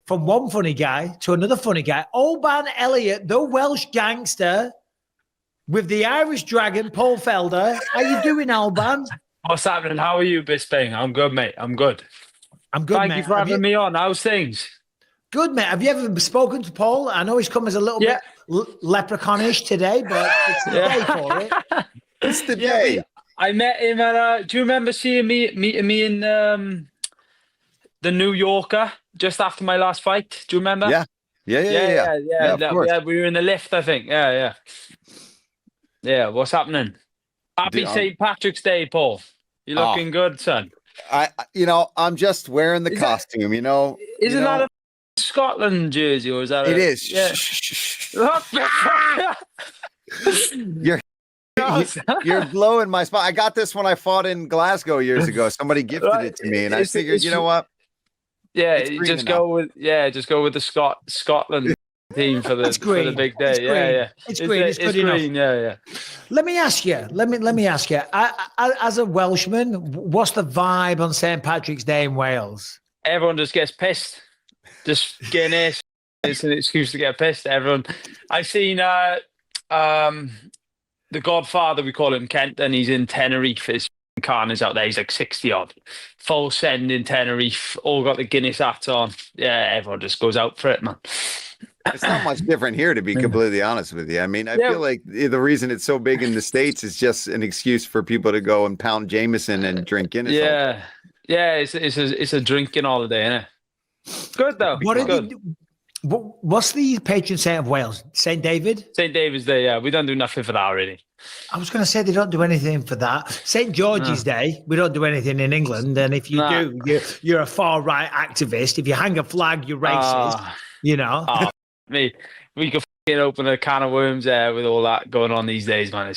from one funny guy to another funny guy. Oban Elliot, the Welsh gangster, with the Irish dragon, Paul Felder. How you doing, Oban? What's happening? How are you, Bisping? I'm good, mate. I'm good. I'm good, Thank mate. you for having me on. How's things? Good, mate. Have you ever spoken to Paul? I know he's come as a little bit leprechaunish today, but it's the day for it. It's the day. I met him at. Do you remember meeting me in the New Yorker just after my last fight? Do you remember? Yeah. Of course. We were in the lift, I think. Yeah. What's happening? Happy St. Patrick's Day, Paul. You looking good, son? I'm just wearing the costume. Isn't that a Scotland jersey, or is that? It is. Yeah. You're blowing my spot. I got this when I fought in Glasgow years ago. Somebody gifted it to me, and I figured, you know what? Yeah, just go with the Scotland team for the big day. It's green. It's good enough. Yeah. Let me ask you. As a Welshman, what's the vibe on St. Patrick's Day in Wales? Everyone just gets pissed. Just Guinness. It's an excuse to get pissed. Everyone. I seen the Godfather, we call him, Kent, and he's in Tenerife. His carnage out there. He's like 60 odd. Full send in Tenerife. All got the Guinness hats on. Yeah, everyone just goes out for it, man. It's not much different here, to be completely honest with you. I mean, I feel like the reason it's so big in the States is just an excuse for people to go and pound Jameson and drink Guinness. Yeah, it's a drinking holiday, isn't it? Good though. What's the patron saint of Wales? St. David? St. David's Day, yeah. We don't do nothing for that, really. I was going to say they don't do anything for that. St. George's Day, we don't do anything in England. And if you do, you're a far-right activist. If you hang a flag, you're racist, We could open a can of worms with all that going on these days, man.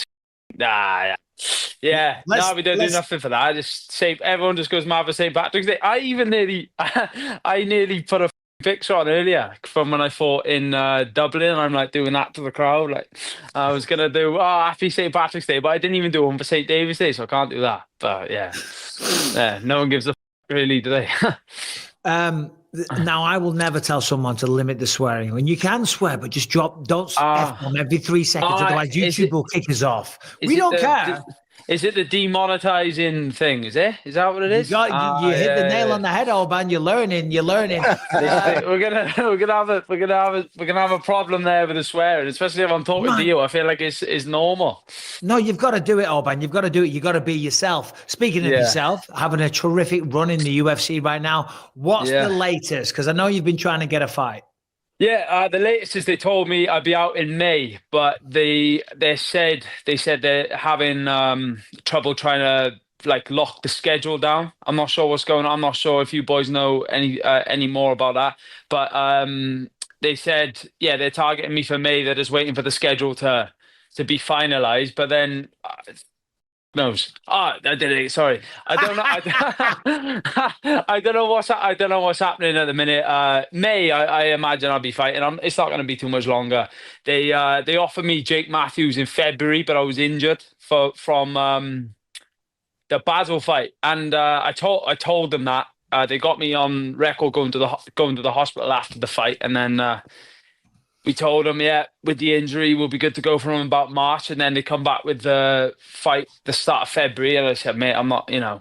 We don't do nothing for that. Everyone just goes mad for St. Patrick's Day. I nearly put a picture on earlier from when I fought in Dublin, and I'm like doing that to the crowd. Like I was gonna do happy St. Patrick's Day, but I didn't even do one for St. David's Day, so I can't do that. But no one gives a really, do they? Now, I will never tell someone to limit the swearing. When you can swear, but just don't F-bomb every 3 seconds. Otherwise, YouTube will kick us off. We don't care. Is it the demonetizing thing? Is that what it is? You hit the nail on the head, Oban. You're learning. We're gonna have a problem there with the swearing, especially if I'm talking to you. I feel like it's normal. No, you've got to do it, Oban. You've got to do it. You've got to be yourself. Speaking of yourself, having a terrific run in the UFC right now. What's the latest? Because I know you've been trying to get a fight. Yeah, the latest is they told me I'd be out in May, but they said they're having trouble trying to lock the schedule down. I'm not sure what's going on. I'm not sure if you boys know any more about that. But they said they're targeting me for May. They're just waiting for the schedule to be finalized. But then knows. I did it. Sorry, I don't know. I don't know what's happening at the minute. May, I imagine I'll be fighting. It's not going to be too much longer. They offered me Jake Matthews in February, but I was injured from the Battle fight, and I told them that. They got me on record going to the hospital after the fight, and then we told them, with the injury, we'll be good to go from about March. And then they come back with the fight the start of February. And I said, mate, I'm not, I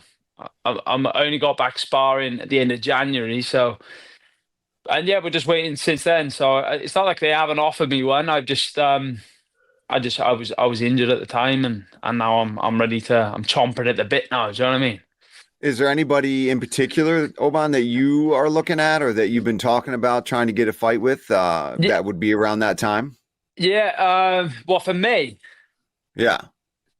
only got back sparring at the end of January. So, and we're just waiting since then. So it's not like they haven't offered me one. I was injured at the time, and now I'm ready I'm chomping at the bit now. Do you know what I mean? Is there anybody in particular, Oban, that you are looking at or that you've been talking about trying to get a fight with that would be around that time? Yeah. For May? Yeah.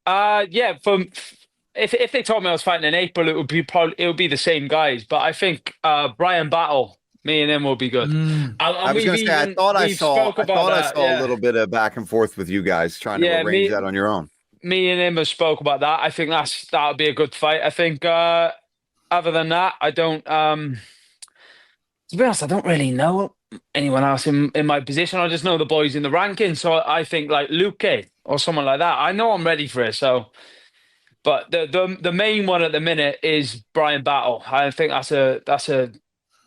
If they told me I was fighting in April, it would be the same guys. But I think Bryan Battle, me and him will be good. I was going to say, I thought I saw a little bit of back and forth with you guys trying to arrange that on your own. Me and him have spoke about that. I think that would be a good fight. I think other than that, I don't. To be honest, I don't really know anyone else in my position. I just know the boys in the ranking. So I think like Luke or someone like that. I know I'm ready for it. So, but the main one at the minute is Bryan Battle. I think that's a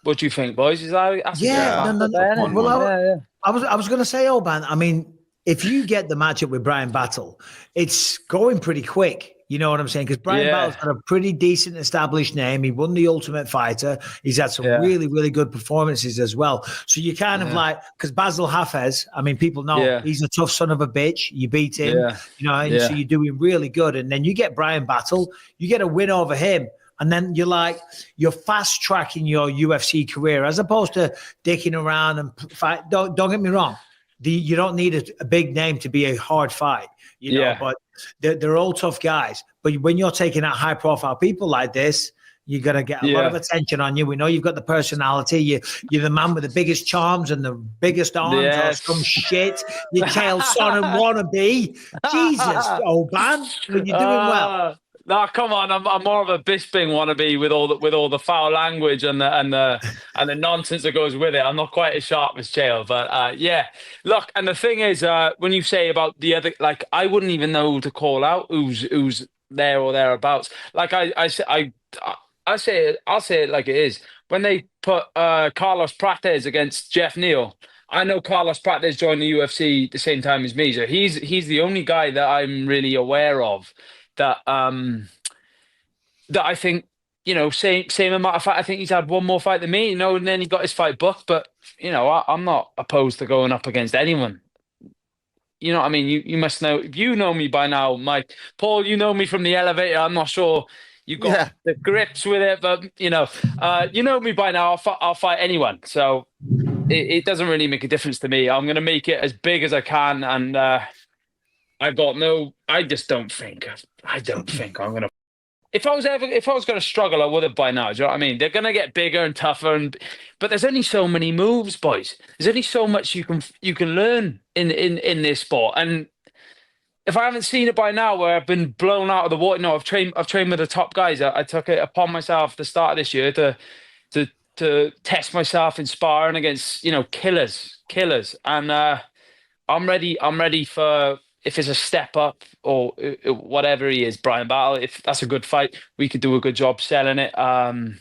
What do you think, boys? That's yeah, no. Fun one. I was going to say, Oban, I mean, if you get the matchup with Bryan Battle, it's going pretty quick. You know what I'm saying? Because Bryan Battle's got a pretty decent established name. He won the Ultimate Fighter. He's had some really, really good performances as well. So you kind of like, because Basil Hafez, I mean, people know he's a tough son of a bitch. You beat him, you know, and so you're doing really good. And then you get Bryan Battle, you get a win over him. And then you're fast tracking your UFC career as opposed to dicking around and fight. Don't get me wrong. You don't need a big name to be a hard fight, you know, but they're all tough guys. But when you're taking out high profile people like this, you're going to get a lot of attention on you. We know you've got the personality. You're the man with the biggest charms and the biggest arms or some shit. You Chael Sonnen wannabe. Jesus, Oban, but you're doing well. No, come on. I'm more of a Bisping wannabe with all the foul language and the nonsense that goes with it. I'm not quite as sharp as Chael, but Look, and the thing is, when you say about the other, like, I wouldn't even know who to call out who's there or thereabouts. Like I'll say it like it is. When they put Carlos Prates against Jeff Neal, I know Carlos Prates joined the UFC at the same time as me, so he's the only guy that I'm really aware of that I think, you know, same amount of fight. I think he's had one more fight than me, you know, and then he got his fight booked. But, you know, I'm not opposed to going up against anyone. You know what I mean? You must know. If you know me by now, Mike. Paul, you know me from the elevator. I'm not sure you got the grips with it, but, you know me by now. I'll fight anyone. So it doesn't really make a difference to me. I'm going to make it as big as I can, and I just don't think I'm going to. If I was going to struggle, I would have by now. Do you know what I mean? They're going to get bigger and tougher, but there's only so many moves, boys. There's only so much you can learn in this sport. And if I haven't seen it by now, where I've been blown out of the water, no, I've trained with the top guys. I took it upon myself at the start of this year to test myself in sparring against, you know, killers, and I'm ready for. If it's a step up or whatever he is, Bryan Battle, if that's a good fight, we could do a good job selling it. I'm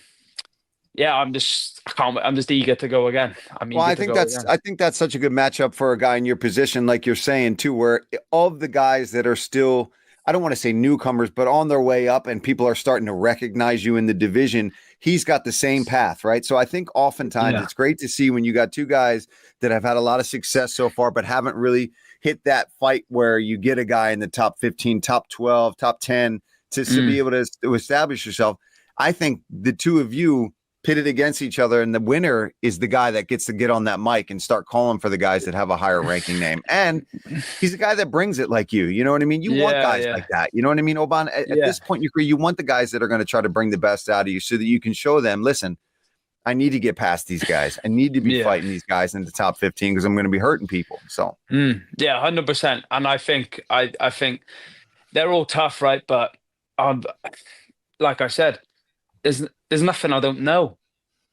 just eager to go again. I think that's such a good matchup for a guy in your position, like you're saying too, where of the guys that are still, I don't want to say newcomers, but on their way up and people are starting to recognize you in the division, he's got the same path, right? So I think oftentimes it's great to see when you got two guys that have had a lot of success so far, but haven't really hit that fight where you get a guy in the top 15, top 12, top 10 to be able to establish yourself. I think the two of you pitted against each other, and the winner is the guy that gets to get on that mic and start calling for the guys that have a higher ranking name. And he's a guy that brings it like you know what I mean? You want guys like that. You know what I mean, Oban? At this point in your career, you want the guys that are going to try to bring the best out of you so that you can show them, listen, I need to get past these guys. I need to be fighting these guys in the top 15 because I'm going to be hurting people. So 100%. And I think they're all tough, right? But like I said, there's nothing I don't know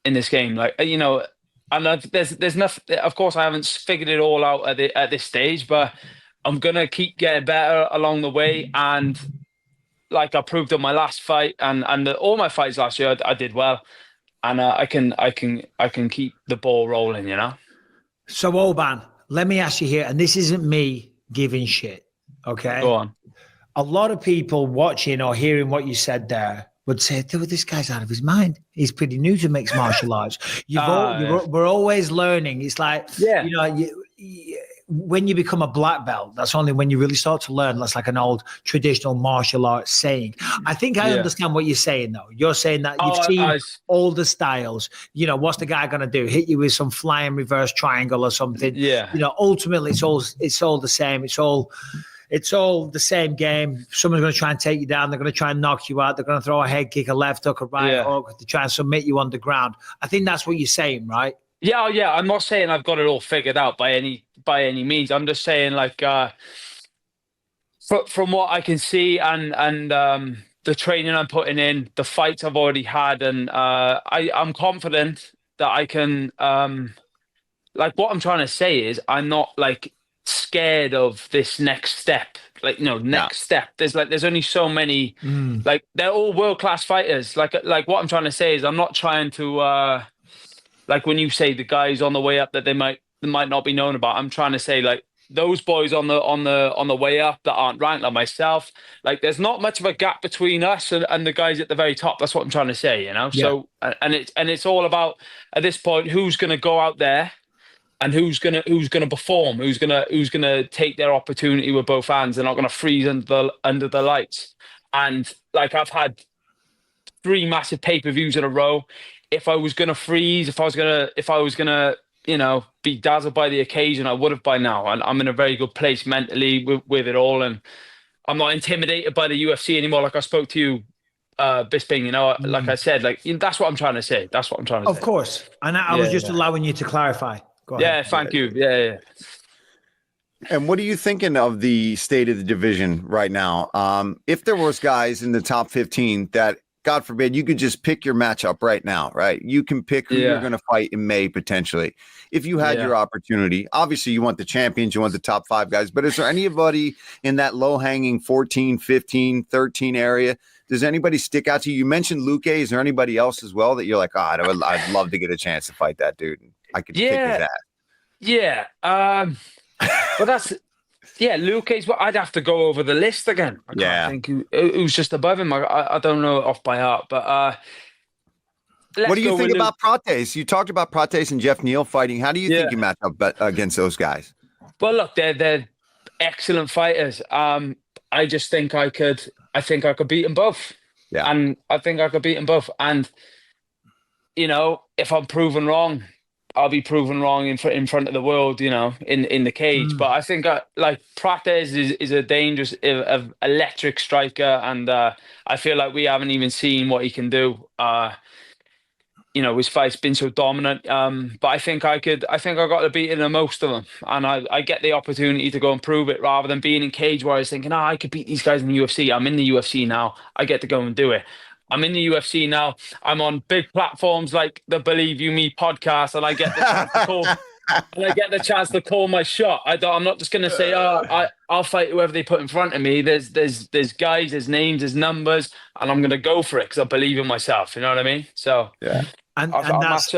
in this game. Like, you know, and there's nothing. Of course, I haven't figured it all out at this stage, but I'm gonna keep getting better along the way. And like I proved in my last fight, and all my fights last year, I did well. And I can keep the ball rolling, you know. So Oban, let me ask you here, and this isn't me giving shit, okay? Go on. A lot of people watching or hearing what you said there would say, dude, this guy's out of his mind. He's pretty new to mixed martial arts. We're always learning. It's like, you know, when you become a black belt, that's only when you really start to learn. That's like an old traditional martial arts saying. I think I understand what you're saying, though. You're saying that you've seen all the styles. You know, what's the guy going to do? Hit you with some flying reverse triangle or something? Yeah. You know, ultimately, it's all the same. It's all the same game. Someone's going to try and take you down. They're going to try and knock you out. They're going to throw a head kick, a left hook, a right hook to try and submit you on the ground. I think that's what you're saying, right? Yeah. I'm not saying I've got it all figured out by any means. I'm just saying, like, from what I can see and the training I'm putting in, the fights I've already had, and I'm confident that I can. Like, what I'm trying to say is, I'm not like scared of this next step. Like, you know, next step. There's only so many. Like, they're all world class fighters. Like what I'm trying to say is, I'm not trying to like when you say the guys on the way up that they might not be known about, I'm trying to say like those boys on the way up that aren't ranked, like myself, like there's not much of a gap between us and the guys at the very top. That's what I'm trying to say, you know. Yeah. So and it's all about at this point who's going to go out there and who's gonna perform, who's gonna take their opportunity with both hands. They're not gonna freeze under the lights. And like I've had 3 massive pay-per-views in a row. If I was gonna freeze, if I was gonna be dazzled by the occasion, I would have by now. And I'm in a very good place mentally with it all, and I'm not intimidated by the UFC anymore. Like I spoke to you, Bisping, like I said, like that's what I'm trying to say. That's what I'm trying to say. Of course. And I was just allowing you to clarify. Go ahead. Yeah, thank you. Yeah. And what are you thinking of the state of the division right now? If there was guys in the top 15 that, God forbid, you could just pick your matchup right now, right? You can pick who you're going to fight in May, potentially. If you had your opportunity, obviously you want the champions, you want the top 5 guys, but is there anybody in that low-hanging 14, 15, 13 area? Does anybody stick out to you? You mentioned Luque. Is there anybody else as well that you're like, I'd love to get a chance to fight that dude? I could kick his ass. Yeah. But that's Luque's. But I'd have to go over the list again. I can't think who's just above him. I don't know off by heart. But what do you think about Prates? You talked about Prates and Jeff Neal fighting. How do you think you match up against those guys? Well, look, they're excellent fighters. I just think I could beat them both. Yeah, and I think I could beat them both. And if I'm proven wrong, I'll be proven wrong in front of the world, in the cage. But I think like Prates is a dangerous, electric striker, and I feel like we haven't even seen what he can do. His fight's been so dominant. But I think I got the beating of most of them, and I get the opportunity to go and prove it rather than being in cage where I was thinking, I could beat these guys in the UFC. I'm in the UFC now. I get to go and do it. I'm in the UFC now. I'm on big platforms like the Believe You Me podcast, and I get the chance to call. And I get the chance to call my shot. I'm not just going to say, I'll fight whoever they put in front of me. There's guys, there's names, there's numbers, and I'm going to go for it because I believe in myself. You know what I mean? So and that's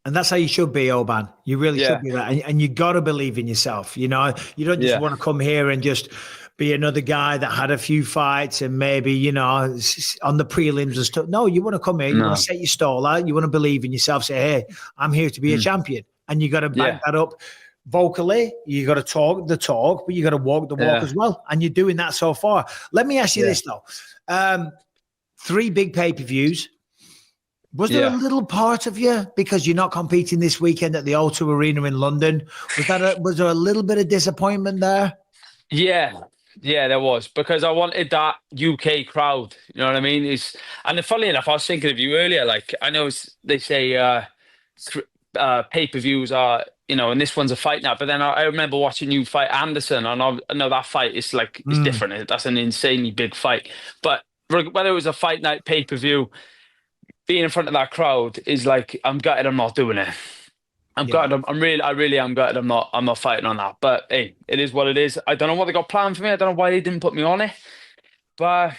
And that's how you should be, Oban. You really should be that, and you got to believe in yourself. You don't just want to come here and just be another guy that had a few fights and maybe, on the prelims and stuff. No, you want to come here, you want to set your stall out, you want to believe in yourself, say, hey, I'm here to be a champion. And you got to back that up vocally. You got to talk the talk, but you got to walk the walk as well. And you're doing that so far. Let me ask you this, though. 3 big pay-per-views. Was there a little part of you, because you're not competing this weekend at the O2 Arena in London, was there a little bit of disappointment there? Yeah, there was, because I wanted that UK crowd. You know what I mean? And funnily enough, I was thinking of you earlier. Like, I know they say pay-per-views are, and this one's a fight now. But then I remember watching you fight Anderson, and I know that fight is like it's different. That's an insanely big fight. But whether it was a fight night pay-per-view, being in front of that crowd is like, I'm gutted I'm not doing it. I'm gutted. I really am gutted. I'm not fighting on that. But hey, it is what it is. I don't know what they got planned for me. I don't know why they didn't put me on it. But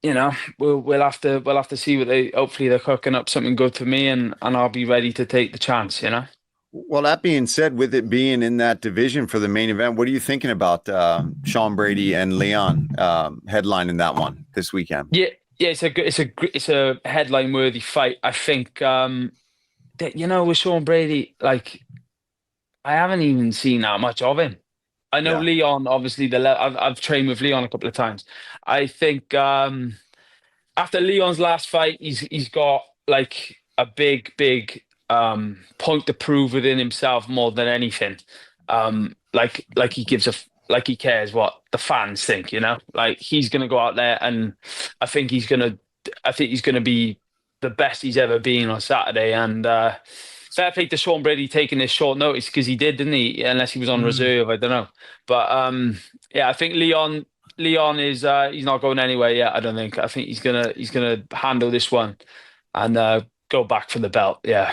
we'll have to see what hopefully they're cooking up something good for me, and I'll be ready to take the chance. Well, that being said, with it being in that division for the main event, what are you thinking about Sean Brady and Leon headlining that one this weekend? Yeah, it's a headline worthy fight. I think. With Sean Brady, like, I haven't even seen that much of him. I know Leon, obviously, I've trained with Leon a couple of times. I think after Leon's last fight, he's got like a big point to prove within himself more than anything. Like he cares what the fans think. Like, he's gonna go out there, and I think he's gonna be the best he's ever been on Saturday. And fair play to Sean Brady taking this short notice, because he did, didn't he? Unless he was on reserve, I don't know. But I think Leon is he's not going anywhere yet. I don't think. I think he's gonna handle this one and go back for the belt. Yeah.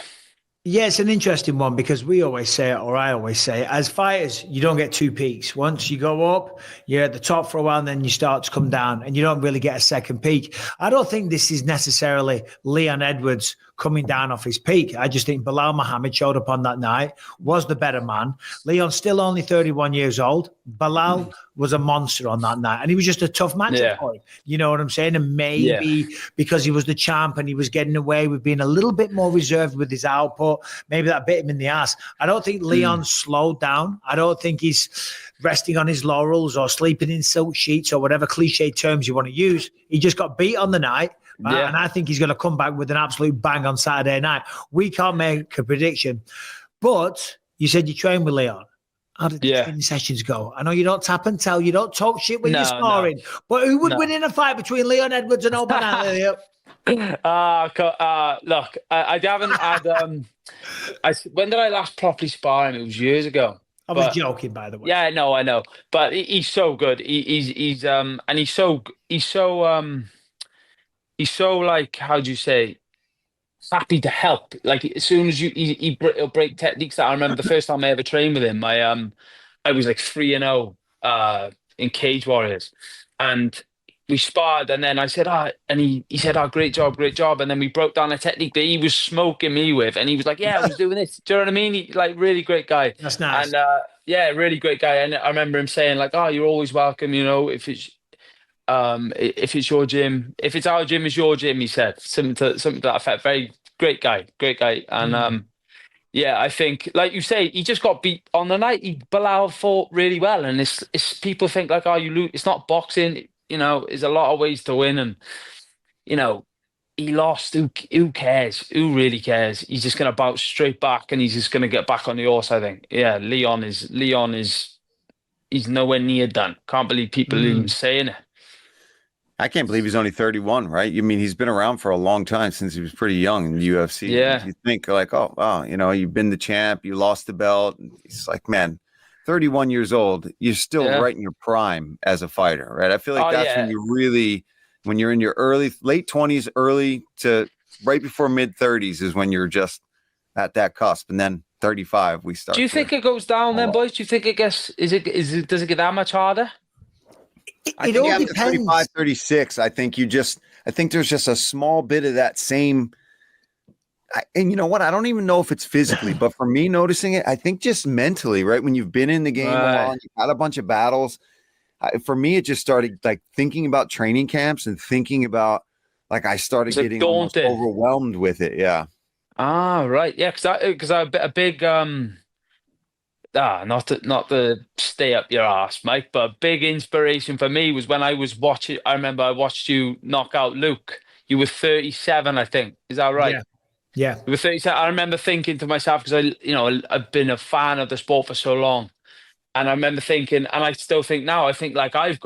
Yeah, it's an interesting one, because we always say it, or I always say it, as fighters, you don't get 2 peaks. Once you go up, you're at the top for a while, and then you start to come down, and you don't really get a second peak. I don't think this is necessarily Leon Edwards coming down off his peak. I just think Bilal Muhammad showed up on that night, was the better man. Leon's still only 31 years old. Bilal was a monster on that night, and he was just a tough matchup for him. You know what I'm saying? And maybe because he was the champ and he was getting away with being a little bit more reserved with his output, maybe that bit him in the ass. I don't think Leon slowed down. I don't think he's resting on his laurels or sleeping in silk sheets or whatever cliche terms you want to use. He just got beat on the night. And I think he's going to come back with an absolute bang on Saturday night. We can't make a prediction. But you said you trained with Leon. How did the training sessions go? I know you don't tap and tell. You don't talk shit when you're sparring. But who would win in a fight between Leon Edwards and Oban Elliot? Look, I haven't had. When did I last properly spar him? It was years ago. I was joking, by the way. Yeah, no, I know. But he's so good. He's so like, how do you say, happy to help. Like as soon as he'll break techniques that I remember the first time I ever trained with him. I was like 3-0 in Cage Warriors, and we sparred, and then I said, and he said, great job, and then we broke down a technique that he was smoking me with, and he was like, I was doing this. Do you know what I mean? He, like, really great guy. That's nice. And really great guy. And I remember him saying like, you're always welcome. You know, if it's your gym, if it's our gym, it's your gym. He said something to that effect. Very great guy. And I think, like you say, he just got beat on the night. Bilal fought really well, and it's people think like, you lose. It's not boxing. You know, there's a lot of ways to win, and you know, he lost. Who cares? Who really cares? He's just going to bounce straight back, and he's just going to get back on the horse. I think. Yeah, Leon is. He's nowhere near done. Can't believe people even saying it. I can't believe he's only 31, right? I mean, he's been around for a long time, since he was pretty young in the UFC. Yeah. You think like, you know, you've been the champ, you lost the belt. It's like, man, 31 years old, you're still right in your prime as a fighter, right? I feel like that's when you really, when you're in your late 20s, early to right before mid 30s is when you're just at that cusp. And then 35, we start. Do you think it goes down then, boys? Do you think it gets, does it get that much harder? It all depends. 35, 36, I think there's just a small bit of that same. And you know what? I don't even know if it's physically, but for me noticing it, I think just mentally, right? When you've been in the game a while and you've had a bunch of battles, for me, it just started like thinking about training camps and thinking about like I started getting almost overwhelmed with it. Yeah. Right. Yeah. Because I a big not to stay up your ass, Mike, but a big inspiration for me was when I was watching. I remember I watched you knock out Luke. You were 37, I think. Is that right? Yeah. You were 37. I remember thinking to myself, because I've been a fan of the sport for so long, and I remember thinking, and I still think now, I think like I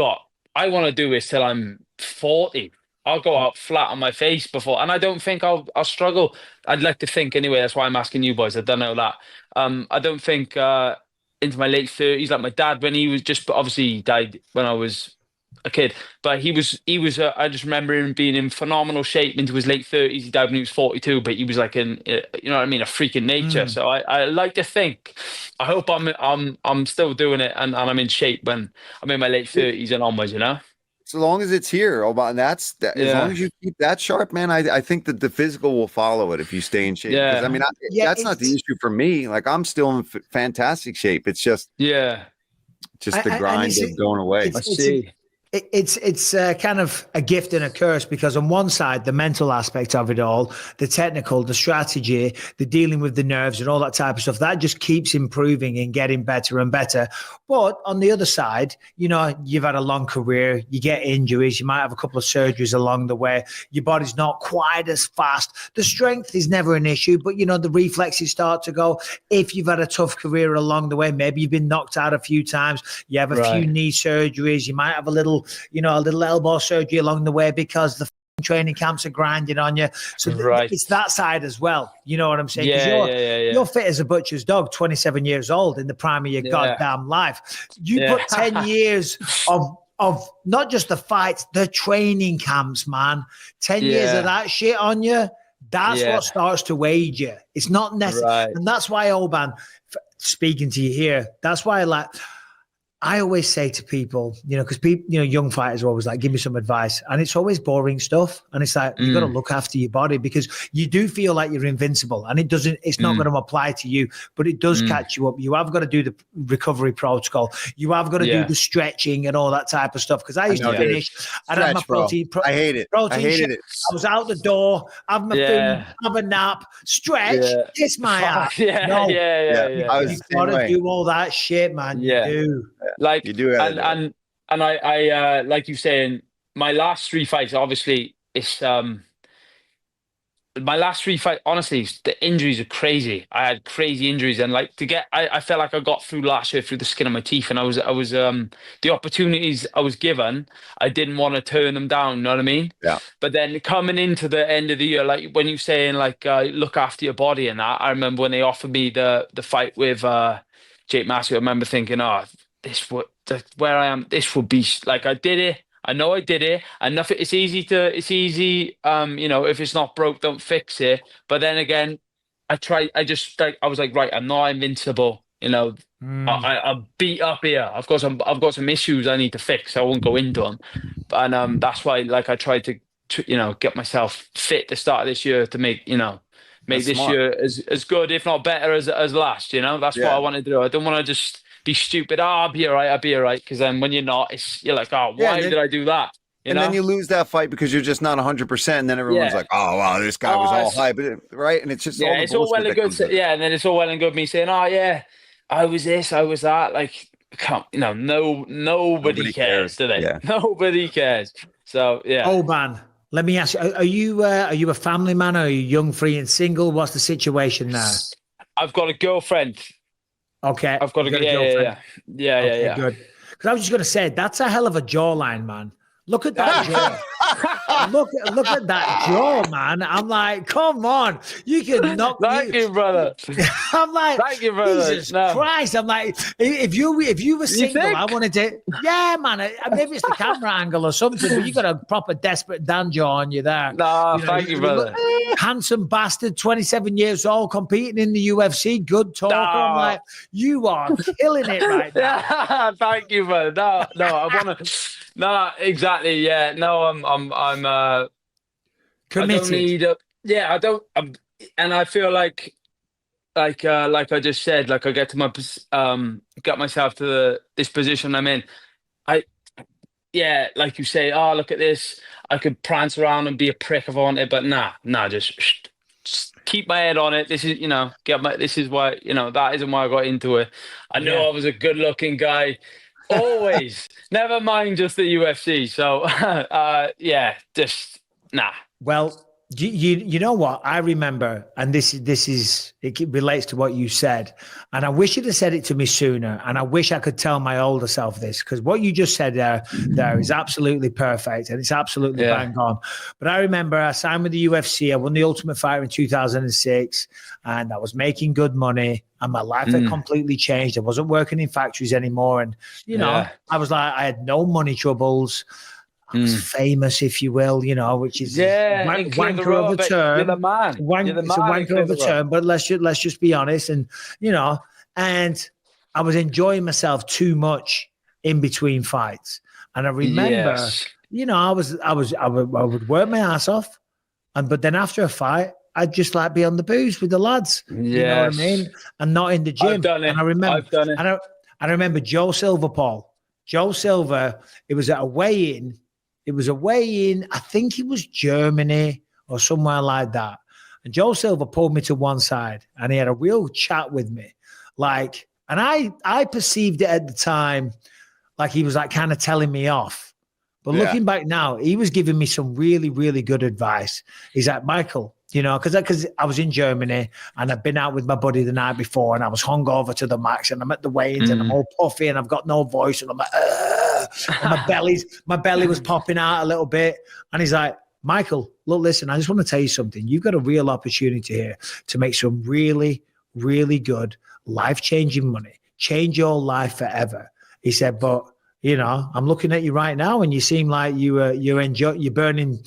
want to do this till I'm 40. I'll go out flat on my face before, and I don't think I'll struggle. I'd like to think anyway. That's why I'm asking you boys. I don't know that. I don't think into my late 30s, like my dad, when he was just obviously he died when I was a kid, but he was. I just remember him being in phenomenal shape into his late 30s. He died when he was 42, but he was like you know what I mean, a freak in nature. So I like to think. I hope I'm still doing it, and I'm in shape when I'm in my late 30s and onwards. You know. As long as it's here, Oban, as long as you keep that sharp, man, I think that the physical will follow it if you stay in shape. Yeah. I mean, that's not the issue for me. Like I'm still in fantastic shape. It's just the grind of going away. I see. It's kind of a gift and a curse, because on one side, the mental aspect of it all, the technical, the strategy, the dealing with the nerves and all that type of stuff, that just keeps improving and getting better and better. But on the other side, you know, you've had a long career, you get injuries, you might have a couple of surgeries along the way. Your body's not quite as fast. The strength is never an issue, but, you know, the reflexes start to go. If you've had a tough career along the way, maybe you've been knocked out a few times, you have a few knee surgeries, you might have a little elbow surgery along the way because the training camps are grinding on you. So it's that side as well. You know what I'm saying? You're fit as a butcher's dog, 27 years old in the prime of your goddamn life. You put 10 years of not just the fights, the training camps, man. 10 years of that shit on you. That's what starts to age you. It's not necessary. And that's why, Oban, speaking to you here, that's why I always say to people, because people, young fighters are always like, give me some advice. And it's always boring stuff. And it's like, you got to look after your body because you do feel like you're invincible and it's not going to apply to you, but it does catch you up. You have got to do the recovery protocol. You have got to do the stretching and all that type of stuff. Because I used to finish and have my protein. I hate it. I hated it. I was out the door, have my food, have a nap, stretch, kiss my ass. You've got to do all that shit, man. You do. Like you do, and I like you saying, my last 3 fights, obviously, it's my last 3 fights. Honestly, the injuries are crazy. I had crazy injuries, and like I felt like I got through last year through the skin of my teeth, and I was the opportunities I was given, I didn't want to turn them down. You know what I mean? Yeah. But then coming into the end of the year, like when you're saying like look after your body and that, I remember when they offered me the fight with Jake Massey. I remember thinking, where I am, this would be like, I did it. I know I did it. And nothing. It's easy. If it's not broke, don't fix it. But then again, I was like, right, I'm not invincible. I'm beat up here. I've got some issues I need to fix. I won't go into them. And that's why, like, I tried to get myself fit to start this year to make this year as good, if not better, as last. That's what I wanted to do. I don't want to just be stupid. I'll be all right. Because then when you're not, you're like, why did I do that? Then you lose that fight because you're just not 100%. And then everyone's like, oh, wow, this guy was all hype. Right. And it's just all the it's all well and good. And then it's all well and good me saying, I was this, I was that. Like, nobody cares, do they? Yeah. Nobody cares. So, yeah. Oban, let me ask you, are you a family man? Or are you young, free and single? What's the situation now? I've got a girlfriend. Okay. I've got a girlfriend. Yeah. Good. Because I was just going to say, that's a hell of a jawline, man. Look at that jaw. look at that jaw, man. I'm like, come on. You can knock me. Thank you, brother. I'm like, thank you, brother. Jesus Christ. I'm like, if you were single, I wanted to, man. Maybe it's the camera angle or something, but you got a proper desperate Dan jaw on you there. No, thank you, brother. Handsome bastard, 27 years old, competing in the UFC. Good talker. No. I'm like, you are killing it right now. Thank you, brother. No, I want to. No, exactly. Yeah. No, I'm committed. I don't. And I feel like I just said, like I get to got myself to this position I'm in. Like you say, look at this. I could prance around and be a prick if I wanted, but nah, just keep my head on it. This is, this is why, that isn't why I got into it. I know I was a good looking guy. Always. Never mind just the UFC. So, just nah. Well, you know what? I remember, and this is it relates to what you said, and I wish you'd have said it to me sooner, and I wish I could tell my older self this, because what you just said there is absolutely perfect, and it's absolutely bang on. But I remember I signed with the UFC. I won the Ultimate Fighter in 2006, and I was making good money. And my life had completely changed. I wasn't working in factories anymore. And, I was like, I had no money troubles. I was famous, if you will, which is wanker of a term. You're the man. It's a wanker of a term, but let's just be honest. And, and I was enjoying myself too much in between fights. And I remember, I would work my ass off. But then after a fight, I'd just like be on the booze with the lads. Yes. You know what I mean? And not in the gym. I've done it. And I remember, I've done it. And I remember Joe Silver, Paul. Joe Silver, it was at a weigh-in. It was a weigh-in, I think it was Germany or somewhere like that. And Joe Silver pulled me to one side and he had a real chat with me. Like, and I perceived it at the time like he was like kind of telling me off. But looking back now, he was giving me some really, really good advice. He's like, Michael, because I was in Germany and I'd been out with my buddy the night before and I was hungover to the max and I'm at the weigh-ins and I'm all puffy and I've got no voice and I'm like, and my belly was popping out a little bit. And he's like, Michael, look, listen, I just want to tell you something. You've got a real opportunity here to make some really, really good life-changing money, change your life forever. He said, but I'm looking at you right now and you seem like you're burning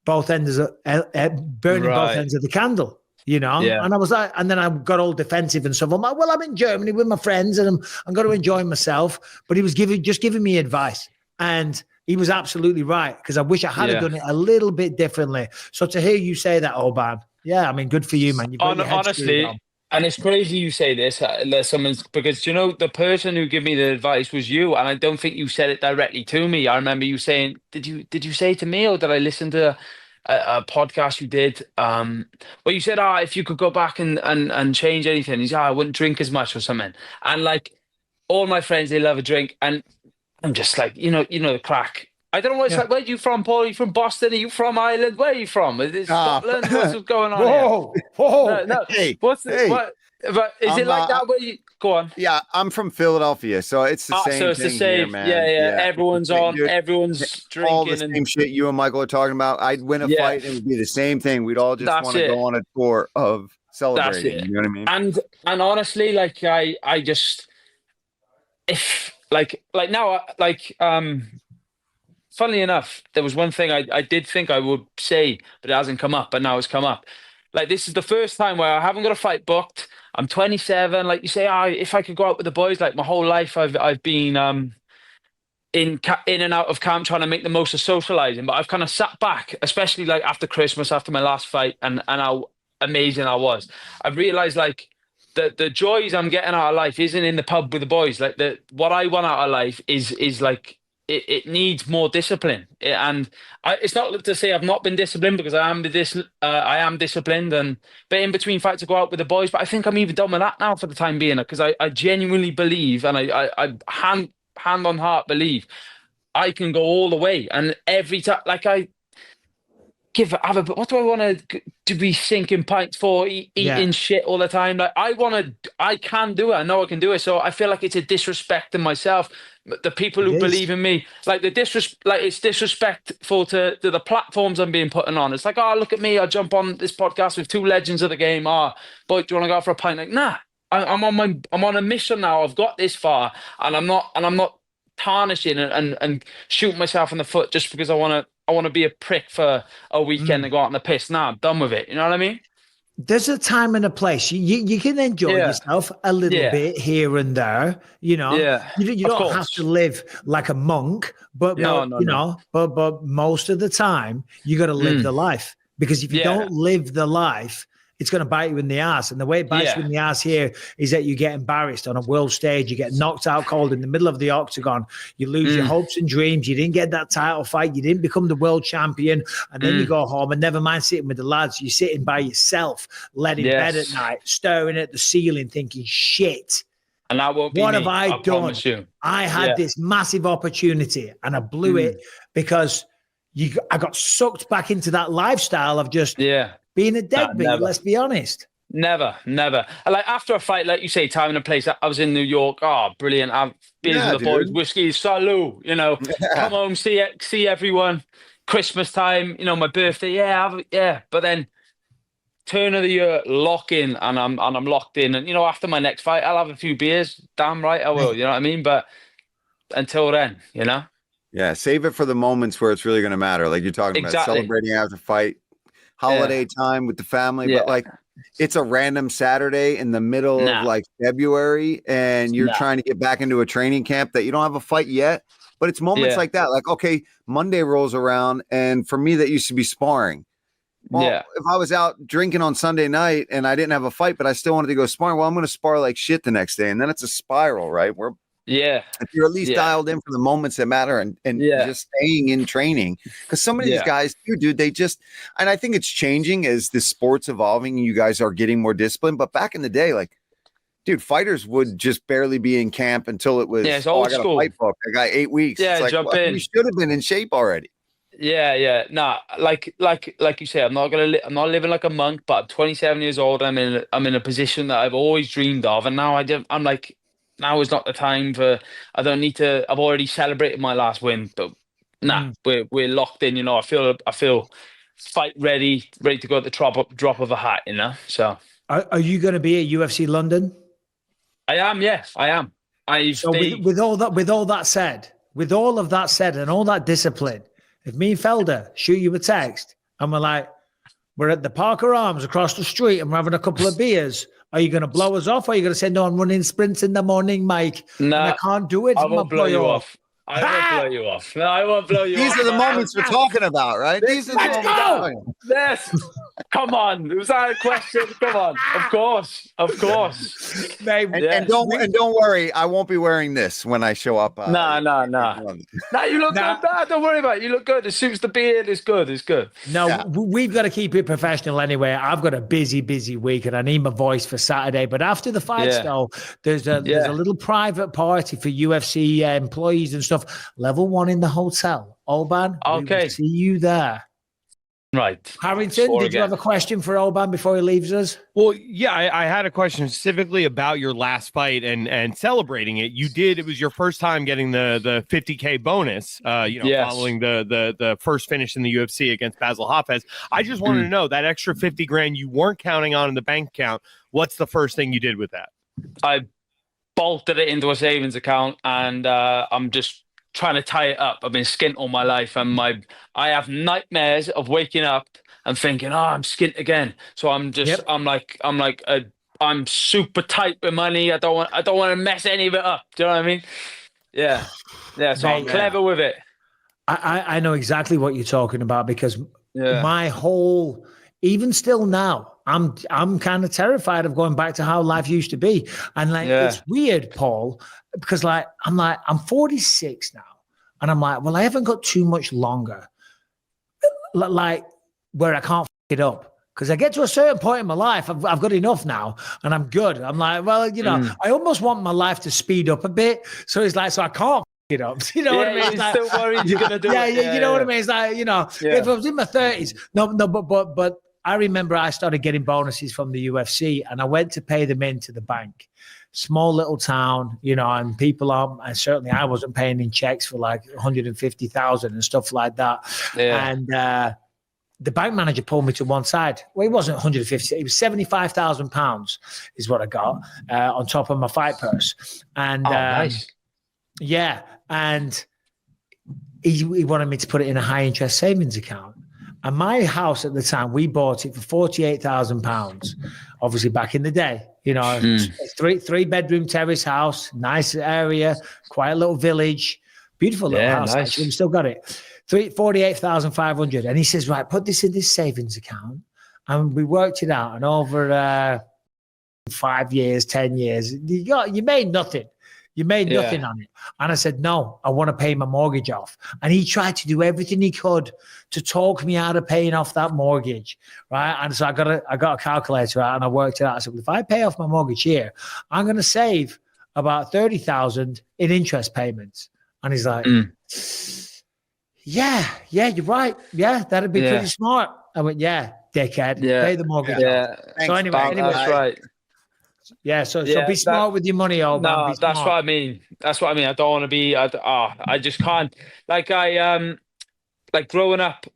both ends of both ends of the candle. you know? Yeah. And I was like, and then I got all defensive and stuff. I'm like, well, I'm in Germany with my friends and I'm going to enjoy myself. But he was just giving me advice. And he was absolutely right, because I wish I had done it a little bit differently. So to hear you say that, Oban, yeah, I mean, good for you, man. You've got your head screwed on. And it's crazy you say this, because you know the person who gave me the advice was you, and I don't think you said it directly to me. I remember you saying, "Did you say it to me, or did I listen to a podcast you did?" Well, you said, if you could go back and change anything, he's, I wouldn't drink as much or something. And like all my friends, they love a drink, and I'm just like, you know the crack. I don't know what it's like. Where are you from, Paul? Are you from Boston? Are you from Ireland? Where are you from? Is it Scotland? What's going on Whoa. No. Hey, what? But is it like that where you go on? Yeah, I'm from Philadelphia, so it's the same. So it's thing the same. here, man. Yeah. Everyone's on. Dude, everyone's drinking. All the same shit you and Michael are talking about. I'd win a fight, and it would be the same thing. We'd all just want to go on a tour of celebrating. You know what I mean? And honestly, like I just, if like now, funnily enough, there was one thing I did think I would say, but it hasn't come up, but now it's come up. Like, this is the first time where I haven't got a fight booked. I'm 27. Like you say, if I could go out with the boys, like my whole life, I've been in and out of camp trying to make the most of socializing. But I've kind of sat back, especially like after Christmas, after my last fight, and how amazing I was. I've realized like the joys I'm getting out of life isn't in the pub with the boys. Like what I want out of life is like, it needs more discipline, and it's not to say I've not been disciplined, because I am disciplined, but in between fights I go out with the boys. But I think I'm even done with that now for the time being, because I genuinely believe, and I hand on heart believe, I can go all the way, and every time, like what do I want to be sinking pints for, eating shit all the time? Like I can do it. I know I can do it. So I feel like it's a disrespect to myself, the people who believe in me. Like it's disrespectful to the platforms I'm being putting on. It's like, look at me, I jump on this podcast with two legends of the game. Boy, do you want to go out for a pint? Like, nah. I'm on a mission now. I've got this far, and I'm not tarnishing and shooting myself in the foot just because I want to be a prick for a weekend and go out on the piss. Nah, I'm done with it. You know what I mean? There's a time and a place. You can enjoy yourself a little bit here and there. You know, you don't have to live like a monk, but most of the time you got to live the life, because if you don't live the life, it's going to bite you in the ass. And the way it bites you in the ass here is that you get embarrassed on a world stage. You get knocked out cold in the middle of the octagon. You lose your hopes and dreams. You didn't get that title fight. You didn't become the world champion. And then you go home, and never mind sitting with the lads. You're sitting by yourself, laying in bed at night, staring at the ceiling, thinking, shit. And that won't be what me, have I done? I had this massive opportunity, and I blew it because I got sucked back into that lifestyle of just being a deadbeat, let's be honest. Never. Like after a fight, like you say, time and a place. I was in New York. Oh, brilliant. I've been with the boys, whiskey, salute, come home, see everyone. Christmas time, my birthday. But then turn of the year, lock in, and I'm locked in. And after my next fight, I'll have a few beers. Damn right I will. You know what I mean? But until then, Yeah, save it for the moments where it's really going to matter. Like you're talking about celebrating after fight. Holiday time with the family, but like it's a random Saturday in the middle of like February, and you're trying to get back into a training camp that you don't have a fight yet. But it's moments like that. Like, okay, Monday rolls around, and for me, that used to be sparring. Well, if I was out drinking on Sunday night and I didn't have a fight, but I still wanted to go sparring, well, I'm going to spar like shit the next day, and then it's a spiral, right? If you're at least dialed in for the moments that matter and just staying in training, because some of these guys too, dude, and I think it's changing as the sport's evolving and you guys are getting more disciplined. But back in the day, like, dude, fighters would just barely be in camp until it was, it's old I got school. a fight book. I got 8 weeks. Yeah, it's jump like, in. You should have been in shape already. Yeah. Nah, like you say, I'm not living like a monk, but I'm 27 years old. I'm in a position that I've always dreamed of, and now I'm like, now is not the time for. I don't need to. I've already celebrated my last win, but we're locked in. I feel fight ready to go at the drop of a hat. So are you going to be at UFC London? I am. Yes, I am. With all of that said, and all that discipline, if me and Felder shoot you a text and we're like, we're at the Parker Arms across the street and we're having a couple of beers. Are you going to blow us off? Or are you going to say, no, I'm running sprints in the morning, Mike? No, and I can't do it. I won't blow you off. I won't blow you off. No, I won't blow you off. These are the moments we're talking about, right? These are the moments we're talking about. Yes. Come on. Was that a question? Come on. Of course. Mate, and don't worry, I won't be wearing this when I show up. No, you look good. No, don't worry about it. You look good. It suits the beard. It's good. No, we've got to keep it professional anyway. I've got a busy week and I need my voice for Saturday. But after the fights, though, there's a little private party for UFC employees and stuff. Level 1 in the hotel. Oban, okay. We will see you there. Right. Harrington, did you have a question for Oban before he leaves us? Well, yeah, I had a question specifically about your last fight and celebrating it. It was your first time getting the 50K bonus, following the first finish in the UFC against Basil Hafez. I just wanted to know that extra 50 grand you weren't counting on in the bank account. What's the first thing you did with that? I bolted it into a savings account and I'm just trying to tie it up. I've been skint all my life, and I have nightmares of waking up and thinking, "Oh, I'm skint again." So I'm just, I'm super tight with money. I don't want to mess any of it up. Do you know what I mean? Yeah. So I'm clever with it. I know exactly what you're talking about because my whole, even still now, I'm kind of terrified of going back to how life used to be. And it's weird, Paul, because I'm 46 now. And I'm like, well, I haven't got too much longer. Like where I can't f it up. Because I get to a certain point in my life, I've got enough now and I'm good. I'm like, well, I almost want my life to speed up a bit. So it's like, so I can't f it up. You know what I mean? You're still worried you're going to do it. You know what I mean? It's like, if I was in my 30s, but I remember I started getting bonuses from the UFC and I went to pay them into the bank. Small little town, and people and certainly I wasn't paying in checks for like 150,000 and stuff like that. Yeah. And the bank manager pulled me to one side. Well, it wasn't 150, it was £75,000 is what I got on top of my fight purse. And nice. Yeah. And he wanted me to put it in a high interest savings account. And my house at the time, we bought it for £48,000, obviously back in the day. Three bedroom terrace house, nice area, quiet little village, beautiful little house. Nice. Actually, we still got it. 48,500. And he says, right, put this in this savings account. And we worked it out. And over 5 years, 10 years, you made nothing. You made nothing on it. And I said, no, I want to pay my mortgage off. And he tried to do everything he could to talk me out of paying off that mortgage, right? And so I got a calculator out and I worked it out. I said, well, if I pay off my mortgage here, I'm going to save about 30,000 in interest payments. And he's like, yeah, you're right. Yeah, that'd be pretty smart. I went, yeah, dickhead, pay the mortgage off. Thanks, so anyway, that's right. Yeah, so be smart with your money, Oban. No, that's what I mean. That's what I mean. I don't want to be. I just can't. Like growing up.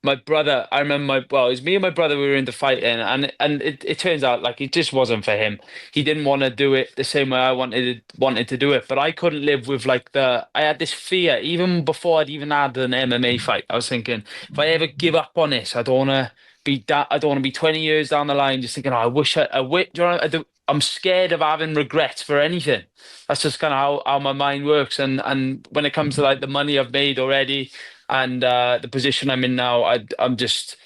My brother. I remember it was me and my brother. We were into fighting, and it turns out like it just wasn't for him. He didn't want to do it the same way I wanted to do it. But I couldn't live with I had this fear even before I'd even had an MMA fight. I was thinking if I ever give up on this, I don't want to be 20 years down the line just thinking, I wish I'm scared of having regrets for anything. That's just kind of how my mind works. And when it comes to like the money I've made already and the position I'm in now, I'm just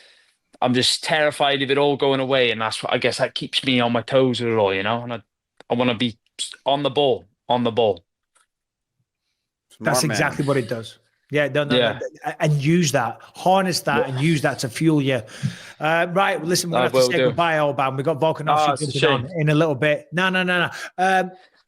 terrified of it all going away. And that's what I guess that keeps me on my toes with it all, and I want to be on the ball. That's exactly what it does. Yeah, no, and use that, harness that, and use that to fuel you. Right, listen, we're going to have to say goodbye, Oban. We've got Volkanovski on in a little bit. No.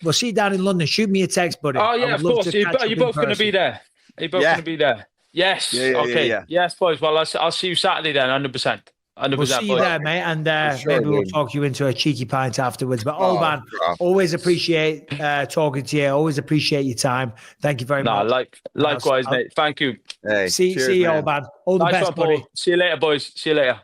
We'll see you down in London. Shoot me a text, buddy. Oh, yeah, of course. Are you both going to be there? Are you both going to be there? Yes. Okay. Yes, boys. Well, I'll see you Saturday then, 100%. We'll see you there, mate, and maybe we'll talk you into a cheeky pint afterwards. But Oban, always appreciate talking to you. Always appreciate your time. Thank you very much. Likewise, mate. Thank you. Hey, see you, Oban. All the best, buddy. See you later, boys. See you later.